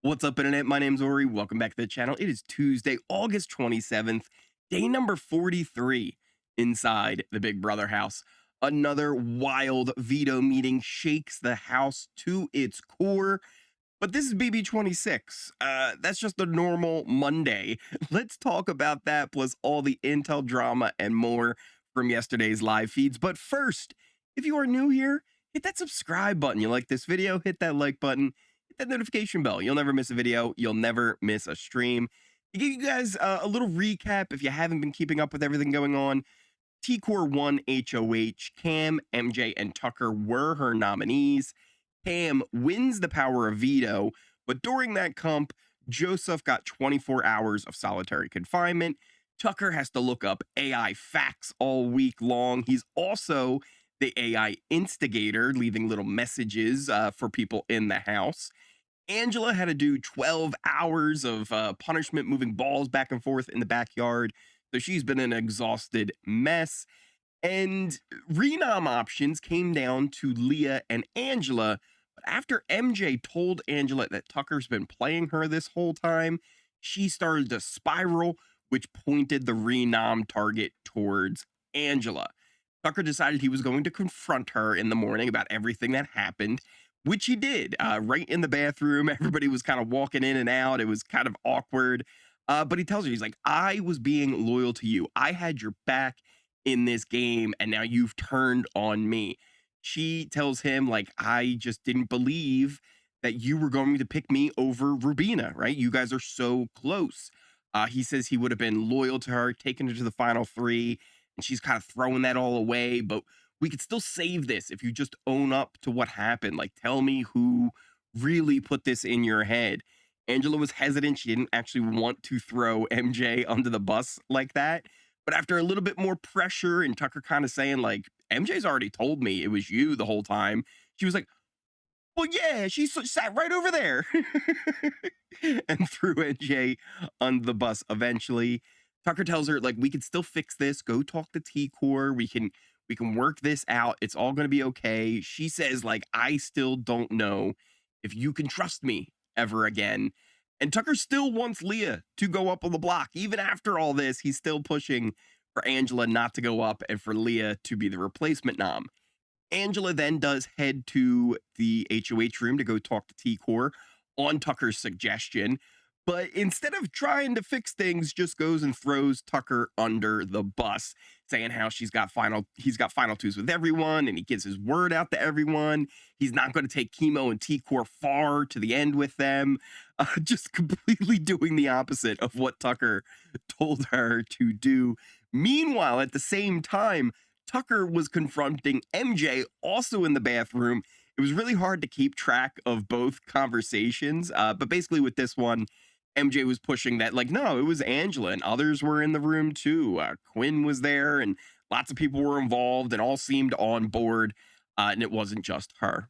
What's up, internet? My name's Ori. Welcome back to the channel. It is Tuesday, August 27th, day number 43 inside the Big Brother house. Another wild veto meeting shakes the house to its core. But this is BB26. That's just a normal Monday. Let's talk about that, plus all the intel drama and more from yesterday's live feeds. But first, if you are new here, hit that subscribe button. You like this video, hit that like button, hit that notification bell. You'll never miss a video. You'll never miss a stream. To give you guys a little recap, if you haven't been keeping up with everything going on, T-Core won HOH. Cam, MJ, and Tucker were her nominees. Cam wins the power of veto, but during that comp, Joseph got 24 hours of solitary confinement. Tucker has to look up AI facts all week long. He's also the AI instigator, leaving little messages for people in the house. Angela had to do 12 hours of punishment, moving balls back and forth in the backyard. So she's been an exhausted mess. And renom options came down to Leah and Angela. But after MJ told Angela that Tucker's been playing her this whole time, she started to spiral, which pointed the renom target towards Angela. Tucker decided he was going to confront her in the morning about everything that happened, which he did right in the bathroom. Everybody was kind of walking in and out. It was kind of awkward. But he tells her, he's like, I was being loyal to you. I had your back in this game, and now you've turned on me. She tells him, like, I just didn't believe that you were going to pick me over Rubina, right? You guys are so close. He says he would have been loyal to her, taken her to the final three, and she's kind of throwing that all away. But we could still save this if you just own up to what happened. Like, tell me who really put this in your head. Angela was hesitant. She didn't actually want to throw MJ under the bus like that. But after a little bit more pressure and Tucker kind of saying, like, MJ's already told me it was you the whole time, she was like, well, yeah, she sat right over there and threw MJ under the bus eventually. Tucker tells her, like, we can still fix this. Go talk to T-Core. We can work this out. It's all going to be okay. She says, like, I still don't know if you can trust me ever again. And Tucker still wants Leah to go up on the block. Even after all this, he's still pushing for Angela not to go up and for Leah to be the replacement nom. Angela then does head to the HOH room to go talk to T-Core on Tucker's suggestion. But instead of trying to fix things, just goes and throws Tucker under the bus, saying how he's got final twos with everyone, and he gives his word out to everyone. He's not going to take Chemo and T-Core far to the end with them. Just completely doing the opposite of what Tucker told her to do. Meanwhile, at the same time, Tucker was confronting MJ, also in the bathroom. It was really hard to keep track of both conversations, but basically with this one, MJ was pushing that, like, no, it was Angela, and others were in the room too. Quinn was there, and lots of people were involved, and all seemed on board, and it wasn't just her.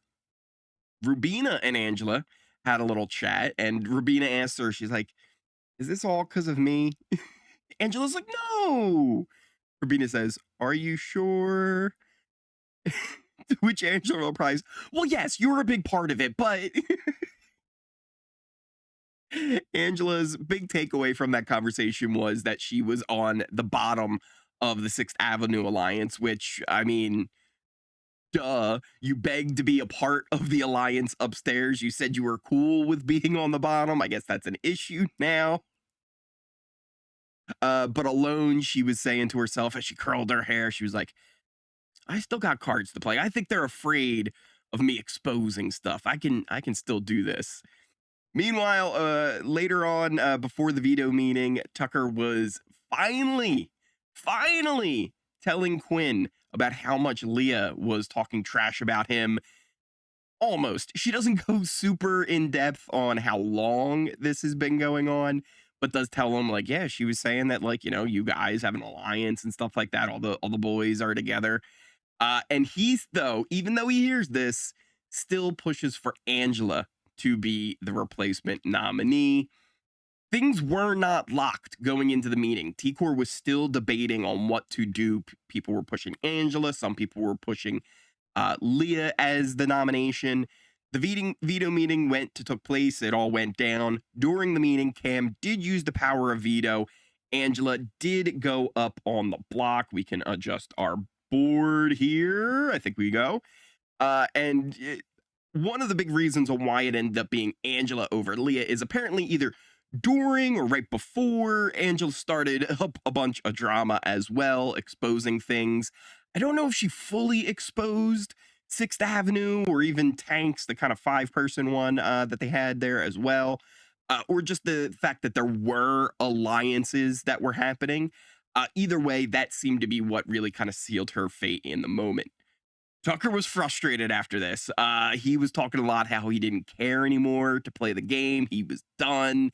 Rubina and Angela had a little chat, and Rubina asked her, she's like, is this all because of me? Angela's like, no. Rubina says, are you sure? To which Angela replies, well, yes, you're a big part of it, but... Angela's big takeaway from that conversation was that she was on the bottom of the 6th Avenue Alliance, which, I mean, duh, you begged to be a part of the alliance upstairs. You said you were cool with being on the bottom. I guess that's an issue now. But alone, she was saying to herself as she curled her hair, she was like, I still got cards to play. I think they're afraid of me exposing stuff. I can still do this. Meanwhile, later on, before the veto meeting, Tucker was finally telling Quinn about how much Leah was talking trash about him. Almost. She doesn't go super in depth on how long this has been going on, but does tell him, like, yeah, she was saying that, like, you know, you guys have an alliance and stuff like that. All the boys are together. And he's, though, even though he hears this, still pushes for Angela to be the replacement nominee. Things were not locked going into the meeting. T-Core was still debating on what to do. People were pushing Angela. Some people were pushing Leah as the nomination. The veto meeting took place. It all went down. During the meeting, Cam did use the power of veto. Angela did go up on the block. We can adjust our board here. I think we go. One of the big reasons on why it ended up being Angela over Leah is apparently either during or right before Angela started a bunch of drama as well, exposing things. I don't know if she fully exposed 6th Avenue or even Tanks, the kind of 5-person one that they had there as well, or just the fact that there were alliances that were happening. Either way, that seemed to be what really kind of sealed her fate in the moment. Tucker was frustrated after this. He was talking a lot how he didn't care anymore to play the game. He was done.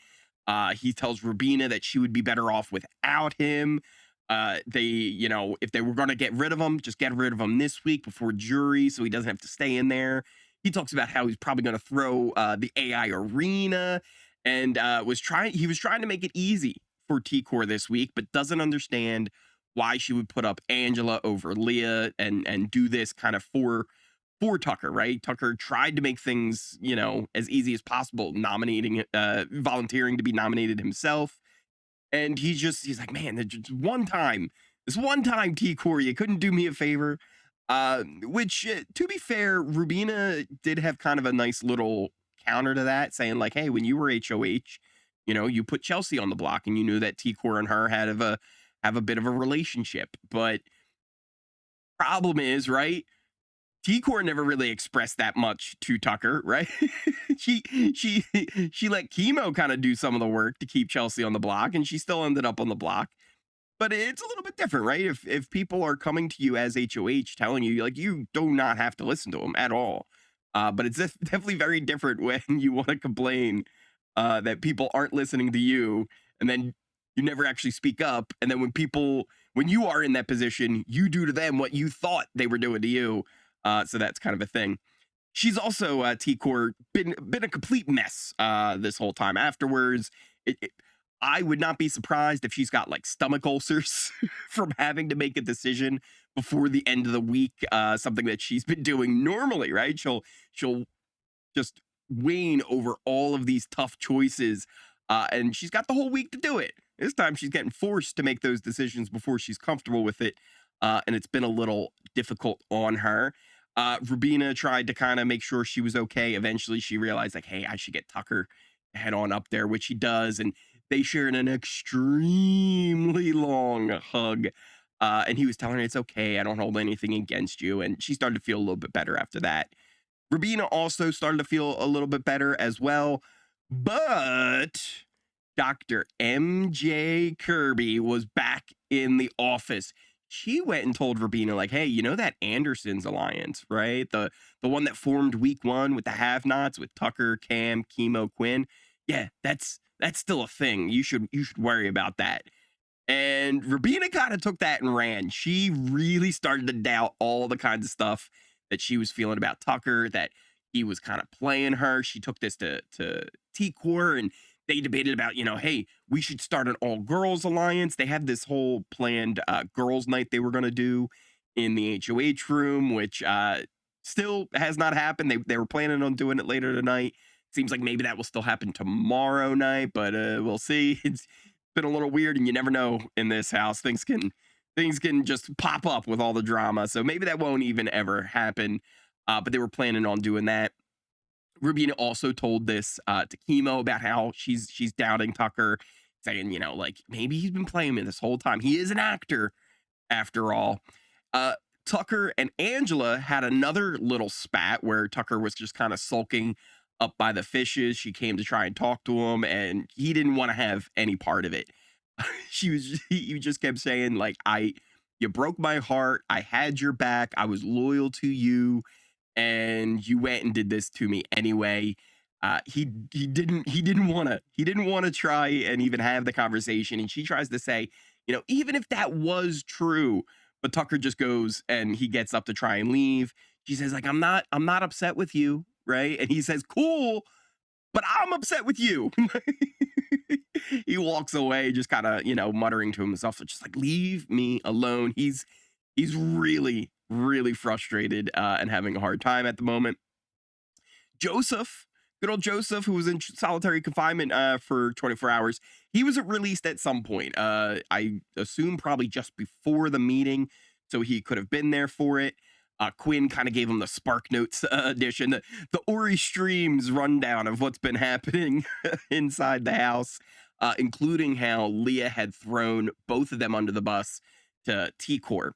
He tells Rubina that she would be better off without him. If they were going to get rid of him, just get rid of him this week before jury so he doesn't have to stay in there. He talks about how he's probably going to throw the AI arena and he was trying to make it easy for T-Core this week, but doesn't understand why she would put up Angela over Leah and do this kind of for Tucker, right? Tucker tried to make things, as easy as possible, volunteering to be nominated himself. And he's like, man, this one time, T-Core, you couldn't do me a favor. Which, to be fair, Rubina did have kind of a nice little counter to that, saying like, hey, when you were HOH, you put Chelsea on the block and you knew that T-Core and her have a bit of a relationship. But problem is, right, T-Core never really expressed that much to Tucker, right? she let Chemo kind of do some of the work to keep Chelsea on the block, and she still ended up on the block. But it's a little bit different, right? If people are coming to you as HOH telling you, like, you do not have to listen to them at all. But it's definitely very different when you want to complain that people aren't listening to you, and then you never actually speak up. And then when you are in that position, you do to them what you thought they were doing to you. So that's kind of a thing. She's also, T-Core, been a complete mess this whole time afterwards. I would not be surprised if she's got like stomach ulcers from having to make a decision before the end of the week, something that she's been doing normally, right? She'll just wane over all of these tough choices, and she's got the whole week to do it. This time she's getting forced to make those decisions before she's comfortable with it, and it's been a little difficult on her. Rubina tried to kind of make sure she was okay. Eventually she realized like, hey, I should get Tucker to head on up there, which he does, and they shared an extremely long hug. And he was telling her, it's okay, I don't hold anything against you. And she started to feel a little bit better after that. Rubina also started to feel a little bit better as well. But Dr. MJ Kirby was back in the office. She went and told Rubina, like, hey, that Anderson's alliance, right? The one that formed week 1 with the have-nots with Tucker, Cam, Chemo, Quinn. Yeah, that's still a thing. You should worry about that. And Rubina kind of took that and ran. She really started to doubt all the kinds of stuff that she was feeling about Tucker, that he was kind of playing her. She took this to T-Core, and they debated about, hey, we should start an all-girls alliance. They had this whole planned girls' night they were going to do in the HOH room, which still has not happened. They were planning on doing it later tonight. Seems like maybe that will still happen tomorrow night, but we'll see. It's been a little weird, and you never know in this house. Things can just pop up with all the drama, so maybe that won't even ever happen. But they were planning on doing that. Rubina also told this to Chemo about how she's doubting Tucker, saying, like, maybe he's been playing me this whole time. He is an actor, after all. Tucker and Angela had another little spat where Tucker was just kind of sulking up by the fishes. She came to try and talk to him, and he didn't want to have any part of it. He just kept saying, like, you broke my heart. I had your back. I was loyal to you, and you went and did this to me anyway. He didn't want to try and even have the conversation. And she tries to say, even if that was true, but Tucker just goes and he gets up to try and leave. She says, like, I'm not upset with you, right? And he says, cool, but I'm upset with you. He walks away, just kind of, muttering to himself, just like, leave me alone. He's really, really frustrated and having a hard time at the moment. Joseph, good old Joseph, who was in solitary confinement for 24 hours, he was released at some point. I assume probably just before the meeting, so he could have been there for it. Quinn kind of gave him the Spark Notes edition, the Ori Streams rundown of what's been happening inside the house, including how Leah had thrown both of them under the bus to T-Core.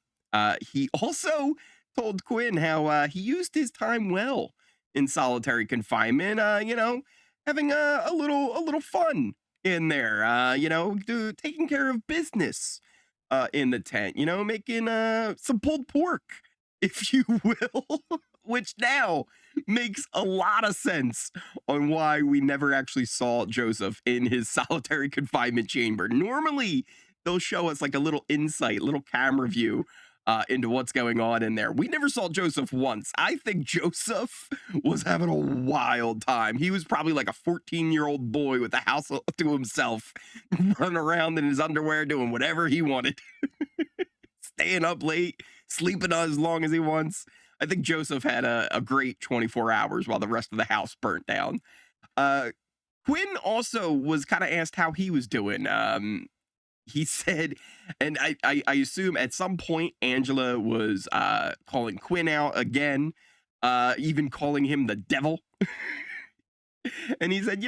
He also told Quinn how he used his time well in solitary confinement, having a little fun in there, taking care of business in the tent, making some pulled pork, if you will, which now makes a lot of sense on why we never actually saw Joseph in his solitary confinement chamber. Normally, they'll show us like a little insight, little camera view into what's going on in there. We never saw Joseph once. I think Joseph was having a wild time. He was probably like a 14-year-old boy with the house to himself, running around in his underwear, doing whatever he wanted, staying up late, sleeping as long as he wants. I think Joseph had a great 24 hours while the rest of the house burnt down. Quinn also was kind of asked how he was doing. He said, and I assume at some point Angela was calling Quinn out again, even calling him the devil. And he said,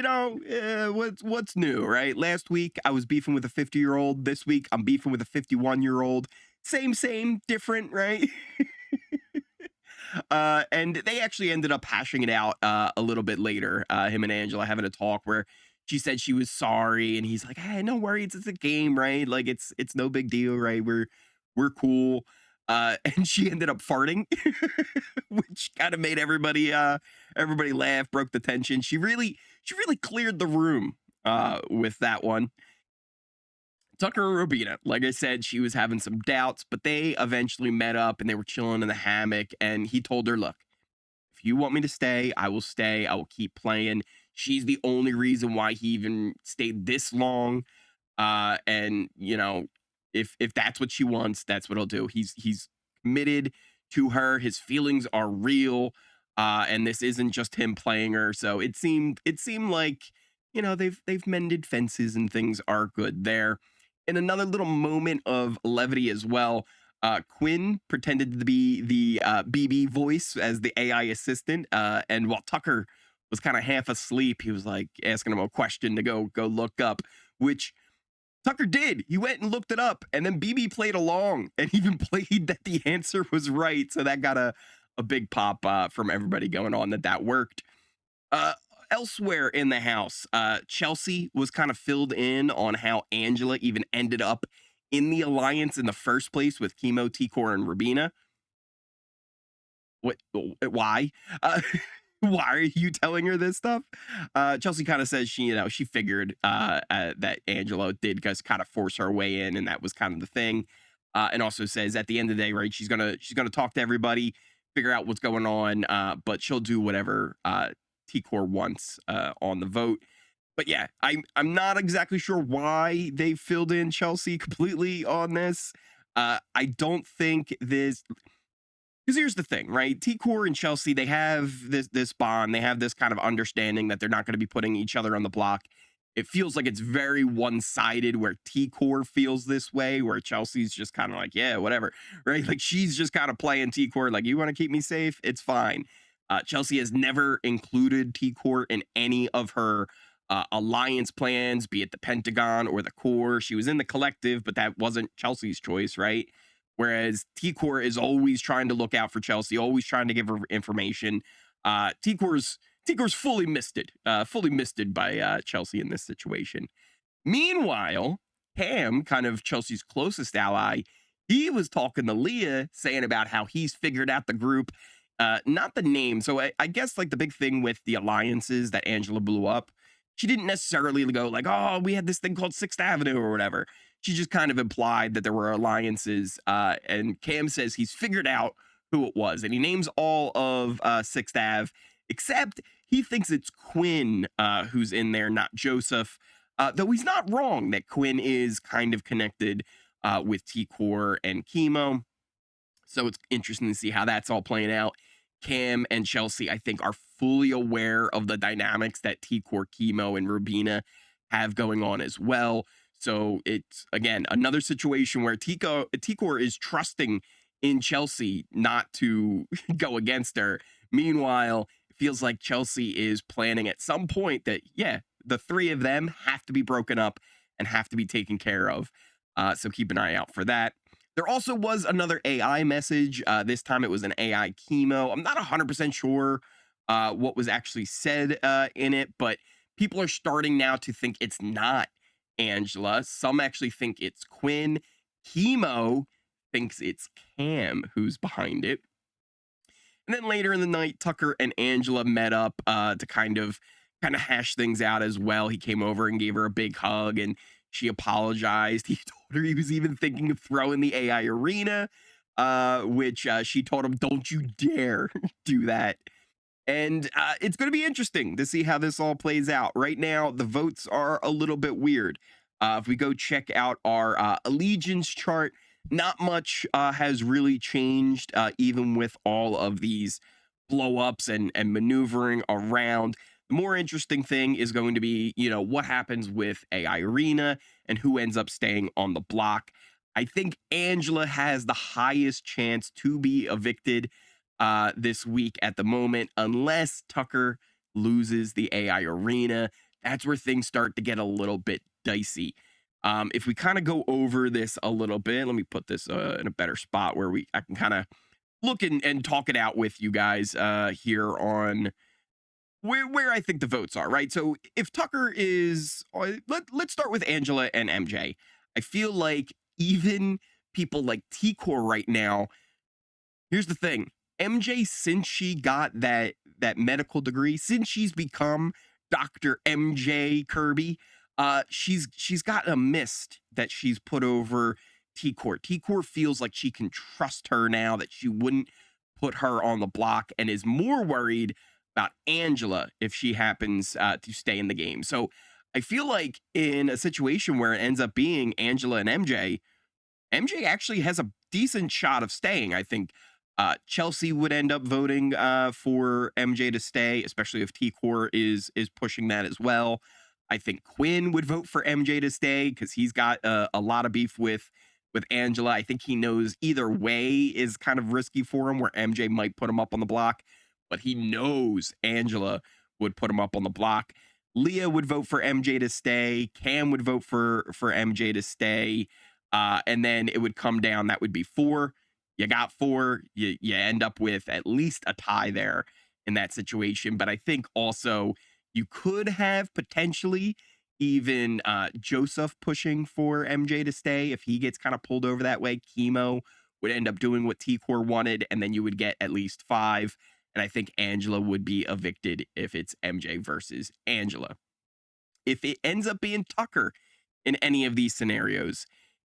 what's new, right? Last week I was beefing with a 50-year-old. This week I'm beefing with a 51-year-old. Same, different, right? And they actually ended up hashing it out a little bit later, him and Angela having a talk where she said she was sorry, and he's like, hey, no worries, it's a game, right? Like it's no big deal, right? We're cool. And she ended up farting, which kind of made everybody laugh, broke the tension. She really cleared the room with that one. Tucker and Rubina, like I said, she was having some doubts, but they eventually met up and they were chilling in the hammock. And he told her, look, if you want me to stay, I will stay. I will keep playing. She's the only reason why he even stayed this long. And if that's what she wants, that's what he'll do. He's committed to her. His feelings are real. And this isn't just him playing her. So it seemed like, they've mended fences and things are good there. In another little moment of levity as well, Quinn pretended to be the BB voice as the AI assistant. And while Tucker was kind of half asleep, he was like asking him a question to go look up, which Tucker did. He went and looked it up, and then BB played along and even played that the answer was right. So that got a big pop from everybody going on that worked. Elsewhere in the house, Chelsea was kind of filled in on how Angela even ended up in the alliance in the first place with Chemo, T-Core, and Rubina. Why? Why are you telling her this stuff? Chelsea kind of says she figured that Angela did just kind of force her way in, and that was kind of the thing. And also says at the end of the day, right, she's gonna talk to everybody, figure out what's going on, but she'll do whatever T-Core wants on the vote. But yeah, I'm not exactly sure why they filled in Chelsea completely on this. I don't think this, because here's the thing, right? T-Core and Chelsea, they have this bond, they have this kind of understanding that they're not going to be putting each other on the block. It feels like it's very one-sided, where T-Core feels this way, where Chelsea's just kind of like, yeah, whatever, right? Like she's just kind of playing T-Core, like, you want to keep me safe? It's fine. Chelsea has never included T-Core in any of her alliance plans, be it the Pentagon or the Core. She was in the Collective, but that wasn't Chelsea's choice, right? Whereas T-Core is always trying to look out for Chelsea, always trying to give her information. T-Core's fully misted by Chelsea in this situation. Meanwhile, Cam, kind of Chelsea's closest ally, he was talking to Leah, saying about how he's figured out the group. Not the name. So I guess like the big thing with the alliances that Angela blew up, she didn't necessarily go like, oh, we had this thing called 6th Avenue or whatever. She just kind of implied that there were alliances. And Cam says he's figured out who it was. And he names all of 6th Ave, except he thinks it's Quinn who's in there, not Joseph. Though he's not wrong that Quinn is kind of connected with T-Core and Chemo. So it's interesting to see how that's all playing out. Cam and Chelsea, I think, are fully aware of the dynamics that T-Core, Chemo, and Rubina have going on as well. So it's, again, another situation where T-Core is trusting in Chelsea not to go against her. Meanwhile, it feels like Chelsea is planning at some point that, yeah, the three of them have to be broken up and have to be taken care of. So keep an eye out for that. There also was another AI message. This time it was an AI chemo. I'm not 100% sure what was actually said in it, but people are starting now to think it's not Angela. Some actually think it's Quinn. Chemo thinks it's Cam who's behind it. And then later in the night, Tucker and Angela met up to kind of hash things out as well. He came over and gave her a big hug, and she apologized. He told her he was even thinking of throwing the AI arena, which she told him, "Don't you dare do that." And it's going to be interesting to see how this all plays out. Right now, the votes are a little bit weird. If we go check out our allegiance chart, not much has really changed, even with all of these blow-ups and maneuvering around. The more interesting thing is going to be, what happens with AI Arena and who ends up staying on the block. I think Angela has the highest chance to be evicted this week at the moment, unless Tucker loses the AI Arena. That's where things start to get a little bit dicey. If we kind of go over this a little bit, let me put this in a better spot where I can kind of look and talk it out with you guys here on where I think the votes are, right? So if Tucker is, let's start with Angela and MJ. I feel like even people like T-Core right now, here's the thing. MJ, since she got that medical degree, since she's become Dr. MJ Kirby, she's got a mist that she's put over T-Core. T-Core feels like she can trust her now, that she wouldn't put her on the block, and is more worried about Angela if she happens to stay in the game. So I feel like in a situation where it ends up being Angela and MJ actually has a decent shot of staying. I think Chelsea would end up voting for MJ to stay, especially if T-Core is pushing that as well. I think Quinn would vote for MJ to stay because he's got a lot of beef with Angela. I think he knows either way is kind of risky for him, where MJ might put him up on the block, but he knows Angela would put him up on the block. Leah would vote for MJ to stay. Cam would vote for MJ to stay. And then it would come down. That would be 4. You got 4. You end up with at least a tie there in that situation. But I think also you could have potentially even Joseph pushing for MJ to stay. If he gets kind of pulled over that way, Chemo would end up doing what T-Core wanted, and then you would get at least 5. And I think Angela would be evicted if it's MJ versus Angela. If it ends up being Tucker in any of these scenarios,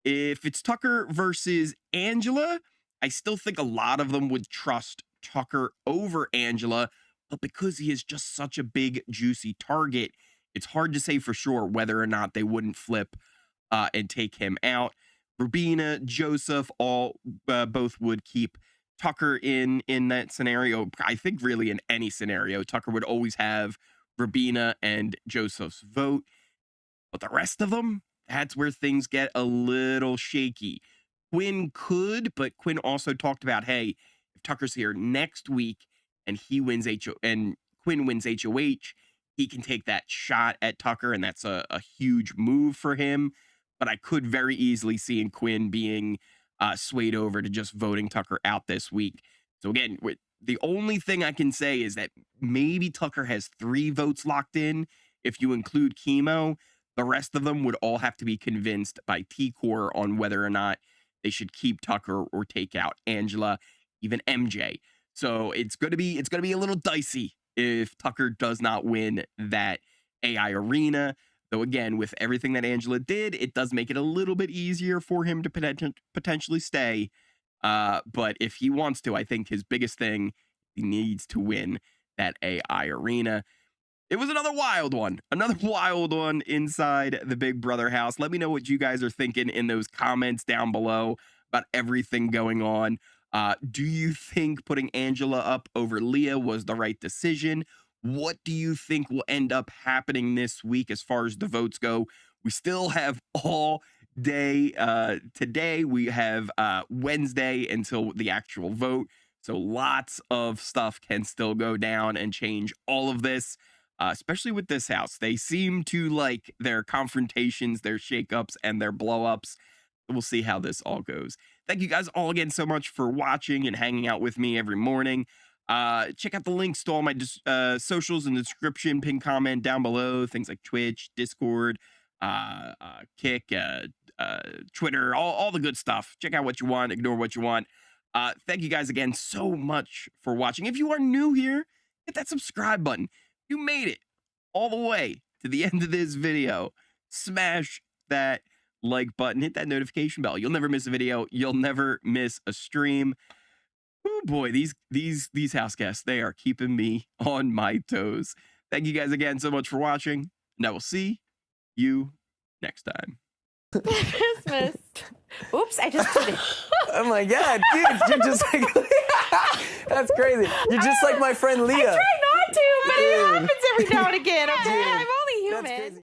if it's Tucker versus Angela, I still think a lot of them would trust Tucker over Angela, but because he is just such a big, juicy target, it's hard to say for sure whether or not they wouldn't flip and take him out. Rubina, Joseph, both would keep Tucker in that scenario. I think really in any scenario, Tucker would always have Rubina and Joseph's vote. But the rest of them, that's where things get a little shaky. Quinn could, but Quinn also talked about, hey, if Tucker's here next week and he wins and Quinn wins HOH, he can take that shot at Tucker, and that's a huge move for him. But I could very easily see in Quinn being swayed over to just voting Tucker out this week. So again, the only thing I can say is that maybe Tucker has 3 votes locked in if you include Chemo. The rest of them would all have to be convinced by T-Core on whether or not they should keep Tucker or take out Angela, even MJ. So it's going to be a little dicey if Tucker does not win that AI arena. Though again, with everything that Angela did, it does make it a little bit easier for him to potentially stay. But if he wants to, I think his biggest thing, he needs to win that AI arena. It was another wild one inside the Big Brother house. Let me know what you guys are thinking in those comments down below about everything going on. Do you think putting Angela up over Leah was the right decision? What do you think will end up happening this week as far as the votes go? We still have all day today. We have Wednesday until the actual vote. So lots of stuff can still go down and change all of this, especially with this house. They seem to like their confrontations, their shakeups, and their blowups. We'll see how this all goes. Thank you guys all again so much for watching and hanging out with me every morning. Check out the links to all my socials in the description, pin comment down below, things like Twitch, Discord, Kick, Twitter, all the good stuff. Check out what you want, ignore what you want. Thank you guys again so much for watching. If you are new here, hit that subscribe button. You made it all the way to the end of this video. Smash that like button, hit that notification bell. You'll never miss a video. You'll never miss a stream. Oh boy, these house guests, they are keeping me on my toes. Thank you guys again so much for watching, and I will see you next time. Christmas. Oops, I just did it. Oh my God, dude, you're just like, that's crazy. You're just like my friend Leah. I try not to, but it happens every now and again, okay? Dude, I'm only that's human. crazy.